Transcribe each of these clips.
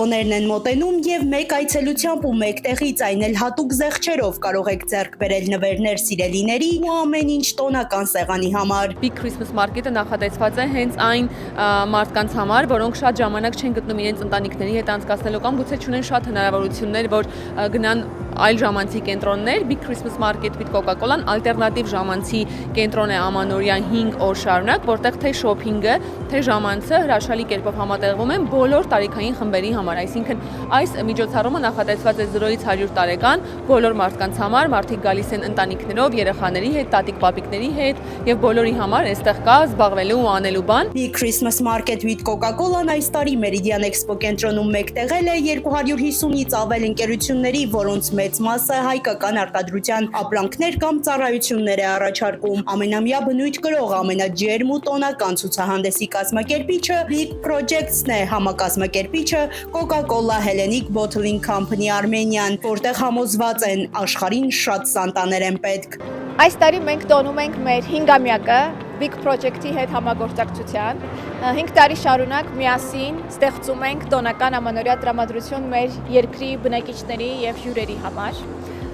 Տոներն են մոտենում եւ մեկ այցելությամբ ու մեկ տեղից այն էլ հատուկ զեղչերով կարող եք ձեռք բերել նվերներ սիրելիների ու ամեն ինչ տոնական սեղանի համար։ Big Christmas Market-ը նախատեսված է հենց այն մարդկանց համար, որոնք շատ ժամանակ չեն գտնում իրենց ընտանիքների հետ անցկացնելու կամ գուցե չունեն շատ հնարավորություններ, որ գնան այլ ժամանցի կենտրոններ։ Big Christmas Market with Coca-Cola-ն ալտերնատիվ ժամանցի կենտրոն է ամանորյա 5 օր շարունակ, որտեղ թե շոփինգը, թե ժամանցը հրաշալի կերպով համատեղվում են բոլոր տարիքային խմբերի համար։ Այսինքն այս միջոցառումը նախատեսված է 0-ից 100 տարեկան բոլոր մարդկանց համար, մարդիկ գալիս են ընտանիքներով, երեխաների հետ, տատիկ-պապիկների հետ եւ բոլորի համար այստեղ կա զբաղվելու ու անելու բան։ Big Christmas Market with Coca-Cola-ն այս տարի Meridian Expo կենտրոնում մեկտեղել է 250-ից ավել ընկերությունների, որոնց մեծ մասը հայկական արտադրության ապրանքներ կամ ծառայություններ է առաջարկում։ Ամենամյա բնույթ կրող ամենաջերմ ու տոնական ցուցահանդեսի կազմակերպիչը Big Projects-ն է, համակազմակերպիչը Coca-Cola Hellenic Bottling Company Armenian, որտեղ համոզված են աշխարհին շատ սանտաներ են պետք։ Այս տարի մենք տոնում ենք մեր 5-ամյակը Big Project-ի հետ համագործակցության։ 5 տարի շարունակ միասին ստեղծում ենք տոնական ամանորյա տրամադրություն մեր երկրի բնակիչների եւ հյուրերի համար։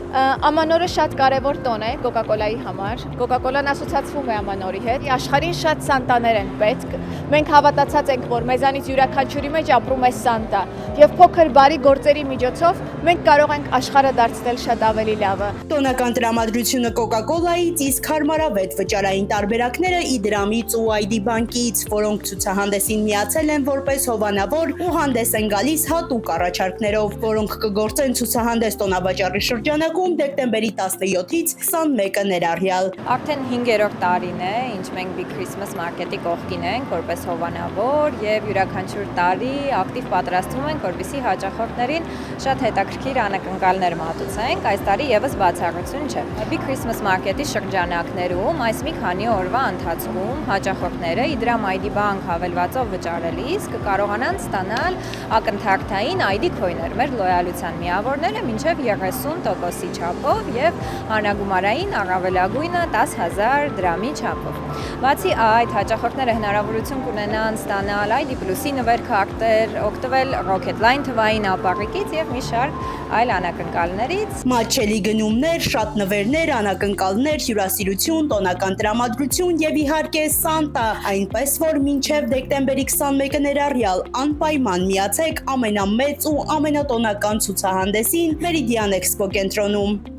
Ամանորը շատ կարևոր տոն է Coca-Cola-ի համար։ Coca-Cola-ն ասոցացվում է ամանորի հետ։ Աշխարհին շատ սանտաներ են պետք։ Մենք հավատացած ենք, որ մեզանից յուրաքանչյուրի մեջ ապրում է սանտա, եւ փոքր բարի գործերի միջոցով մենք կարող ենք աշխարհը դարձնել շատ ավելի լավը։ Տոնական տրամադրությունը Coca-Cola-ից, իսկ հարմարավետ վճարային տարբերակները Իդրամից ու ID բանկից, որոնք ցուցահանդեսին միացել են որպես հովանավոր ու հանդես են գալիս հատուկ առաջարկներով, որոնք կգործեն ցուցահանդես տոնավաճառի շրջանակում դեկտեմբերի 17-ից 21-ը ներառյալ։ Արդեն 5-րդ տարին է, ինչ մենք Big Christmas Market-ի կողքին ենք, որպես հովանավոր եւ յուրաքանչյուր տարի ակտիվ պատրաստվում ենք, որպեսզի հաճախորդներին շատ հետաքրքիր անակնկալներ մատուցենք։ Այս տարի եւս բացառություն չէ։ Big Christmas Market-ի շրջանակներում այս մի քանի օրվա ընթացքում հաճախորդները Իդրամ ID բանկ հավելվածով վճարելիս կկարողանան ստանալ ակնթարթային ID քոյներ, մեր լոյալության միավորները մինչև 30% չափով եւ հանրագումարային առավելագույնը 10,000 դրամի չափով։ Բացի այդ, հաճախորդները հնարավորություն կունենան ստանալ ID Plus-ի նվերքարտեր, օգտվել Rocketline թվային ապառիկից եւ մի շարք այլ անակնկալներից։ Մատչելի գնումներ, շատ նվերներ, անակնկալներ, հյուրասիրություն, տոնական տրամադրություն եւ իհարկե Սանտա, այնպես որ մինչև դեկտեմբերի 21-ը ներառյալ անպայման միացեք ամենամեծ ու ամենատոնական ցուցահանդեսին Meridian Expo կենտրոնում։